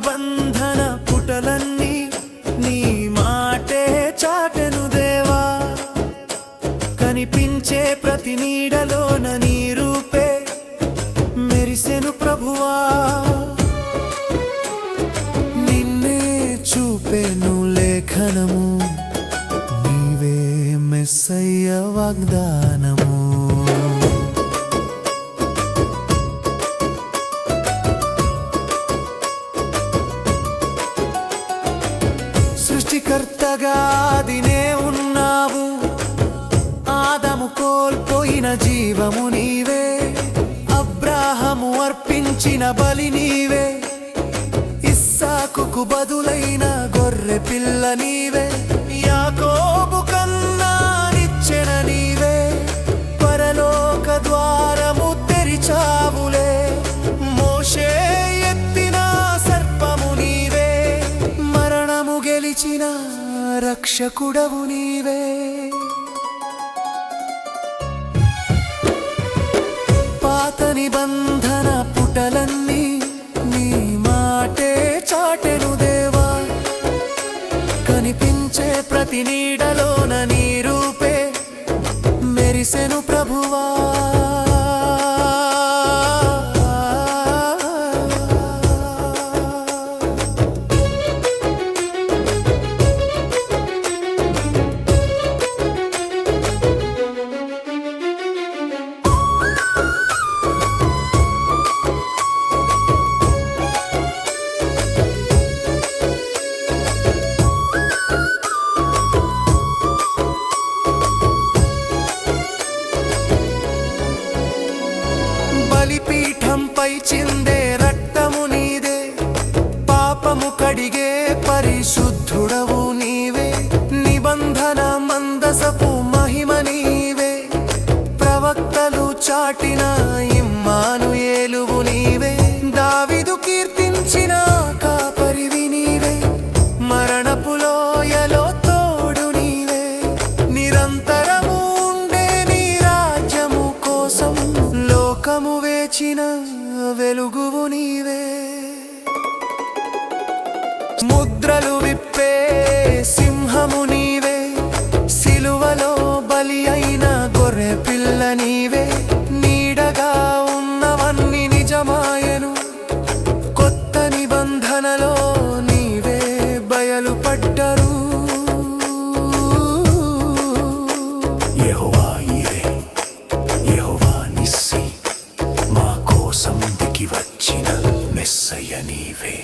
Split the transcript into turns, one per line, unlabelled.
నిబంధన పుటలన్నీ నీ మాటే చాటెను దేవా. కనిపించే ప్రతి నీడలోన నీ రూపే మెరిసెను ప్రభువా. నిన్నే చూపెను లేఖనము, నీవే మెస్సయ్య వాగ్దానము. సృష్టికర్తగా ఆదినే ఉన్నావు, ఆదము కోల్పోయిన జీవము నీవే. అబ్రాహము అర్పించిన బలి నీవే, ఇస్సాకుకు బదులైన గొర్రె పిల్ల నీవే. యాకోబు కన్నా నిచ్చెన నీవే, పరలోక ద్వారము తెరిచావులే. మోషే ఎత్తిన సర్పము నీవే, మరణము గెలిచిన రక్షకుడవు నీవే. పాత నిబంధన పుటలన్నీ నీ మాటే చాటెను దేవా. కనిపించే ప్రతి నీడలోన నీ రూపే మెరిసెను ప్రభువా. బలిపీఠంపై చిందే రక్తము నీదే, పాపము కడిగే పరిశుద్ధుడవు నీవే. నిబంధన మందసపు మహిమ నీవే, ప్రవక్తలు చాటిన ఇమ్మానుయేలువు నీవే. దావీదు కీర్తించిన కాపరివి నీవే, మరణపు లోయలో తోడు నీవే. నిరంతరము ఉండే నీ రాజ్యము కోసం లోకము వేచిన వెలుగువు నీవే. ముద్రలు విప్పే సింహము నీవే, సిలువలో బలి అయిన గొర్రె పిల్ల నీవే. నీడగా ఉన్నవన్నీ నిజమాయెను, కొత్త నిబంధనలో నీవే బయలుపడ్డరు.
యెహోవా ఈరే, యెహోవా నిస్సి, మా కోసం దిగి వచ్చిన మెస్సయ్య నీవే.